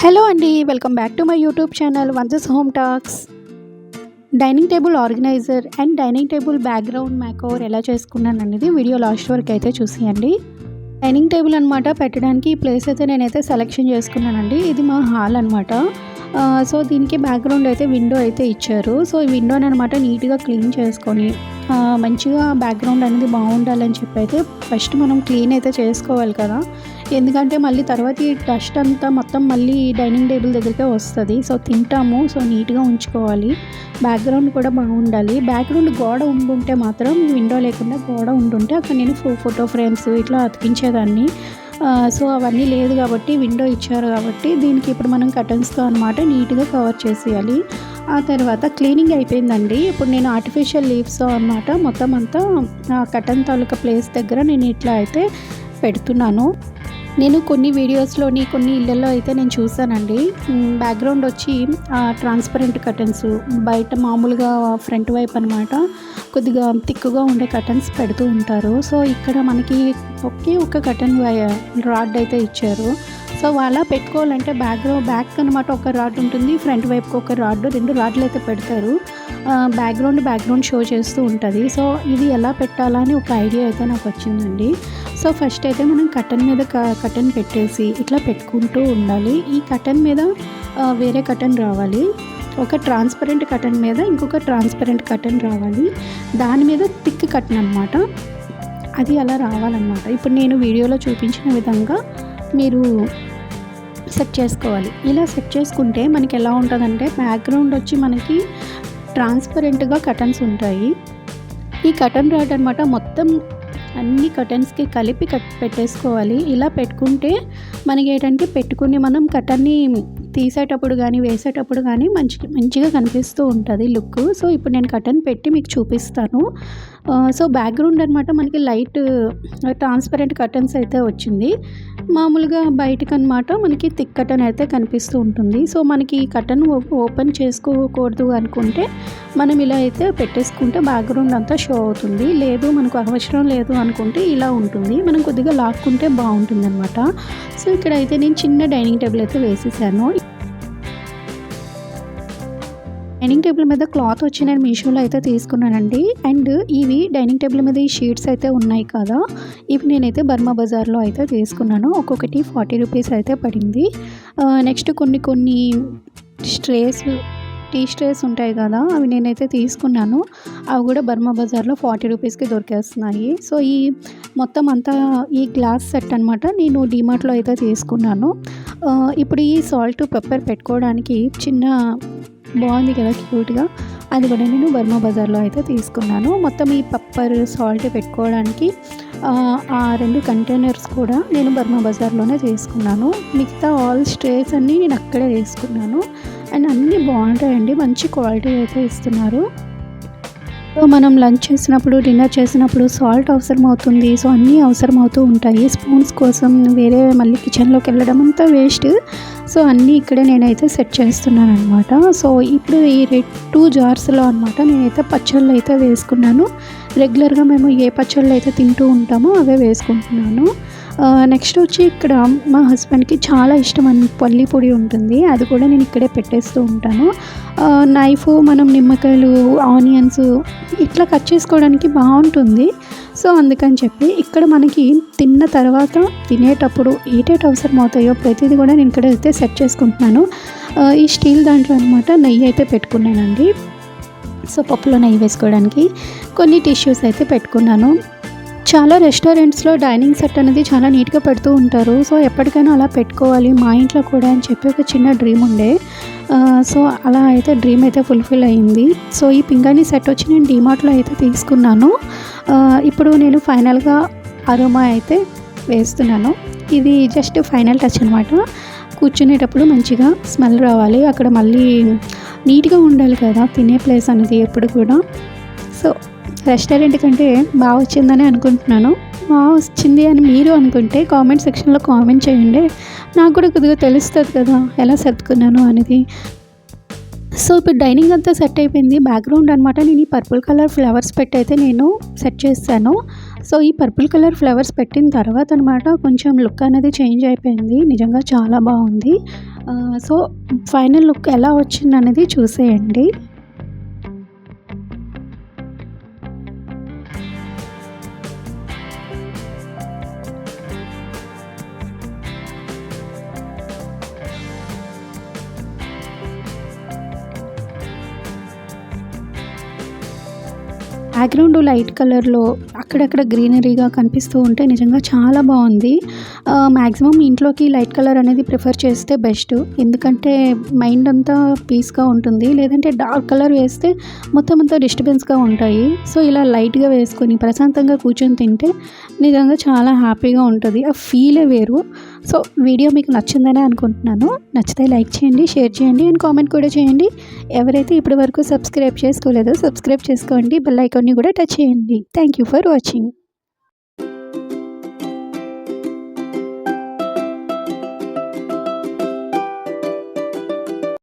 Hello అండి, welcome back to my YouTube channel వంజస్ home talks. Dining table organiser and dining table background makeover ఎలా చేసుకున్నాను అనేది video last వరకు అయితే చూసేయండి. డైనింగ్ టేబుల్ అనమాట పెట్టడానికి ఈ ప్లేస్ అయితే నేనైతే సెలెక్షన్ చేసుకున్నానండి. ఇది మా హాల్ అనమాట. సో దీనికి బ్యాక్గ్రౌండ్ అయితే విండో అయితే ఇచ్చారు. సో ఈ విండోని అనమాట నీట్గా క్లీన్ చేసుకొని మంచిగా బ్యాక్గ్రౌండ్ అనేది బాగుండాలని చెప్పి అయితే ఫస్ట్ మనం క్లీన్ అయితే చేసుకోవాలి కదా. ఎందుకంటే మళ్ళీ తర్వాత ఈ డస్ట్ అంతా మొత్తం మళ్ళీ డైనింగ్ టేబుల్ దగ్గరికే వస్తుంది. సో తింటాము, సో నీట్గా ఉంచుకోవాలి. బ్యాక్గ్రౌండ్ కూడా బాగుండాలి. బ్యాక్గ్రౌండ్ గోడ ఉండుంటే మాత్రం విండో లేకుండా గోడ ఉండుంటే అక్కడ నేను ఫోటో ఫ్రేమ్స్ ఇట్లా అతికించేదాన్ని. సో అవన్నీ లేదు కాబట్టి విండో ఇచ్చారు కాబట్టి దీనికి ఇప్పుడు మనం కర్టన్స్తో అనమాట నీట్గా కవర్ చేసేయాలి. ఆ తర్వాత క్లీనింగ్ అయిపోయిందండి. ఇప్పుడు నేను ఆర్టిఫిషియల్ లీవ్స్తో అనమాట మొత్తం అంతా కర్టన్ తాలూకా ప్లేస్ దగ్గర నేను ఇట్లా అయితే పెడుతున్నాను. నేను కొన్ని వీడియోస్లోని కొన్ని ఇళ్ళల్లో అయితే నేను చూసానండి. బ్యాక్గ్రౌండ్ వచ్చి ట్రాన్స్పరెంట్ కర్టన్స్, బయట మామూలుగా ఫ్రంట్ వైపు అనమాట కొద్దిగా థిక్గా ఉండే కర్టన్స్ పెడుతూ ఉంటారు. సో ఇక్కడ మనకి ఒక కర్టన్ రాడ్ అయితే ఇచ్చారు. సో అలా పెట్టుకోవాలంటే బ్యాక్ అనమాట ఒక రాడ్ ఉంటుంది, ఫ్రంట్ వైపుకి ఒక రాడ్, 2 రాడ్లు అయితే పెడతారు. బ్యాక్గ్రౌండ్ షో చేస్తూ ఉంటుంది. సో ఇది ఎలా పెట్టాలని ఒక ఐడియా అయితే నాకు వచ్చిందండి. సో ఫస్ట్ అయితే మనం కర్టన్ మీద కర్టన్ పెట్టేసి ఇట్లా పెట్టుకుంటూ ఉండాలి. ఈ కర్టన్ మీద వేరే కర్టన్ రావాలి. ఒక ట్రాన్స్పరెంట్ కర్టన్ మీద ఇంకొక ట్రాన్స్పరెంట్ కర్టన్ రావాలి. దాని మీద థిక్ కర్టన్ అనమాట, అది అలా రావాలన్నమాట. ఇప్పుడు నేను వీడియోలో చూపించిన విధంగా మీరు సెట్ చేసుకోవాలి. ఇలా సెట్ చేసుకుంటే మనకి ఎలా ఉంటుందంటే బ్యాక్గ్రౌండ్ వచ్చి మనకి ట్రాన్స్పరెంట్గా కర్టన్స్ ఉంటాయి. ఈ కర్టన్ రాడ్ అనమాట మొత్తం అన్ని కర్టన్స్కి కలిపి పెట్టేసుకోవాలి. ఇలా పెట్టుకుంటే మనకి ఏంటంటే పెట్టుకుని మనం కర్టన్ని తీసేటప్పుడు కానీ వేసేటప్పుడు కానీ మంచిగా కనిపిస్తూ ఉంటుంది లుక్. సో ఇప్పుడు నేను కర్టన్ పెట్టి మీకు చూపిస్తాను. సో బ్యాక్గ్రౌండ్ అనమాట మనకి లైట్ ట్రాన్స్పరెంట్ కర్టన్స్ అయితే వచ్చింది. మామూలుగా బయటకు అనమాట మనకి థిక్ కర్టన్ అయితే కనిపిస్తూ ఉంటుంది. సో మనకి ఈ కర్టన్ ఓపెన్ చేసుకోకూడదు అనుకుంటే మనం ఇలా అయితే పెట్టేసుకుంటే బ్యాక్గ్రౌండ్ అంతా షో అవుతుంది. లేదు మనకు అవసరం లేదు అనుకుంటే ఇలా ఉంటుంది, మనం కొద్దిగా లాక్కుంటే బాగుంటుంది అనమాట. సో ఇక్కడైతే నేను చిన్న డైనింగ్ టేబుల్ అయితే వేసేసాను. డైనింగ్ టేబుల్ మీద క్లాత్ వచ్చి నేను మీషోలో అయితే తీసుకున్నానండి. అండ్ ఇవి డైనింగ్ టేబుల్ మీద ఈ షీట్స్ అయితే ఉన్నాయి కదా, ఇవి నేనైతే బర్మా బజార్లో అయితే తీసుకున్నాను. ఒక్కొక్కటి 40 రూపీస్ అయితే పడింది. నెక్స్ట్ కొన్ని టీ స్ట్రేస్ ఉంటాయి కదా, అవి నేనైతే తీసుకున్నాను. అవి కూడా బర్మా బజార్లో 40 రూపీస్కి దొరికేస్తున్నాయి. సో ఈ మొత్తం అంతా ఈ గ్లాస్ సెట్ అనమాట నేను డీమార్ట్లో అయితే తీసుకున్నాను. ఇప్పుడు ఈ సాల్ట్ పెప్పర్ పెట్టుకోవడానికి చిన్న బాగుంది కదా క్యూట్గా, అది కూడా నేను బర్మా బజార్లో అయితే తీసుకున్నాను. మొత్తం ఈ పెప్పర్ సాల్ట్ పెట్టుకోవడానికి ఆ 2 కంటైనర్స్ కూడా నేను బర్మా బజార్లోనే తీసుకున్నాను. మిగతా ఆల్ స్ట్రేస్ అన్నీ నేను అక్కడే తీసుకున్నాను. అండ్ అన్నీ బాగుంటాయండి, మంచి క్వాలిటీ అయితే ఇస్తున్నారు. సో మనం లంచ్ చేసినప్పుడు డిన్నర్ చేసినప్పుడు సాల్ట్ అవసరం అవుతుంది. సో అన్నీ అవసరం అవుతూ ఉంటాయి. స్పూన్స్ కోసం వేరే మళ్ళీ కిచెన్లోకి వెళ్ళడం అంతా వేస్ట్. సో అన్నీ ఇక్కడే నేనైతే సెట్ చేస్తున్నాను అనమాట. సో ఇప్పుడు ఈ 2 జార్స్లో అనమాట నేనైతే పచ్చళ్ళు అయితే వేసుకున్నాను. రెగ్యులర్గా మేము ఏ పచ్చళ్ళు అయితే తింటూ ఉంటామో అవే వేసుకుంటున్నాను. నెక్స్ట్ వచ్చి ఇక్కడ మా హస్బెండ్కి చాలా ఇష్టం పల్లి పొడి ఉంటుంది, అది కూడా నేను ఇక్కడే పెట్టేస్తూ ఉంటాను. నైఫ్ మనం నిమ్మకాయలు, ఆనియన్స్ ఇట్లా కట్ చేసుకోవడానికి బాగుంటుంది. సో అందుకని చెప్పి ఇక్కడ మనకి తిన్న తర్వాత తినేటప్పుడు ఏటేటి అవసరం అవుతాయో ప్రతిదీ కూడా నేను ఇక్కడ అయితే సెట్ చేసుకుంటున్నాను. ఈ స్టీల్ దాంట్లో అనమాట నెయ్యి అయితే పెట్టుకున్నానండి. సో పప్పులో నెయ్యి వేసుకోవడానికి కొన్ని టిష్యూస్ అయితే పెట్టుకున్నాను. చాలా రెస్టారెంట్స్లో డైనింగ్ సెట్ అనేది చాలా నీట్గా పెడుతూ ఉంటారు. సో ఎప్పటికైనా అలా పెట్టుకోవాలి మా ఇంట్లో కూడా అని చెప్పి ఒక చిన్న డ్రీమ్ ఉండే. సో అలా అయితే డ్రీమ్ అయితే ఫుల్ఫిల్ అయ్యింది. సో ఈ పింగాణి సెట్ వచ్చి నేను డీమార్ట్లో అయితే తీసుకున్నాను. ఇప్పుడు నేను ఫైనల్గా అరోమా అయితే వేస్తున్నాను. ఇది జస్ట్ ఫైనల్ టచ్ అనమాట. కూర్చునేటప్పుడు మంచిగా స్మెల్ రావాలి, అక్కడ మళ్ళీ నీట్గా ఉండాలి కదా తినే ప్లేస్ అనేది ఎప్పుడు కూడా. సో రెస్టారెంట్ కంటే బాగా వచ్చిందని అనుకుంటున్నాను. బాగా వచ్చింది అని మీరు అనుకుంటే కామెంట్ సెక్షన్లో కామెంట్ చేయండి, నాకు కూడా కొద్దిగా తెలుస్తుంది కదా ఎలా సర్దుకున్నాను అనేది. సో ఇప్పుడు డైనింగ్ అంతా సెట్ అయిపోయింది. బ్యాక్గ్రౌండ్ అనమాట నేను ఈ పర్పుల్ కలర్ ఫ్లవర్స్ పెట్టి అయితే నేను సెట్ చేశాను. సో ఈ పర్పుల్ కలర్ ఫ్లవర్స్ పెట్టిన తర్వాత అనమాట కొంచెం లుక్ అనేది చేంజ్ అయిపోయింది. నిజంగా చాలా బాగుంది. సో ఫైనల్ లుక్ ఎలా వచ్చిందనేది చూసేయండి. బ్యాక్‌గ్రౌండ్ లైట్ కలర్‌లో అక్కడక్కడ గ్రీనరీగా కనిపిస్తూ ఉంటే నిజంగా చాలా బాగుంది. మ్యాక్సిమం ఇంట్లోకి లైట్ కలర్ అనేది ప్రిఫర్ చేస్తే బెస్ట్. ఎందుకంటే మైండ్ అంతా పీస్‌గా ఉంటుంది. లేదంటే డార్క్ కలర్ వేస్తే మొత్తం అంతా డిస్టర్బెన్స్‌గా ఉంటాయి. సో ఇలా లైట్‌గా వేసుకొని ప్రశాంతంగా కూర్చొని తింటే నిజంగా చాలా హ్యాపీగా ఉంటది. ఆ ఫీలే వేరు. సో వీడియో మీకు నచ్చిందనే అనుకుంటున్నాను. నచ్చితే లైక్ చేయండి, షేర్ చేయండి అండ్ కామెంట్ కూడా చేయండి. ఎవరైతే ఇప్పటి వరకు సబ్స్క్రైబ్ చేసుకోలేదో సబ్స్క్రైబ్ చేసుకోండి. బెల్ ఐకాన్ని కూడా టచ్ చేయండి. Thank you for watching.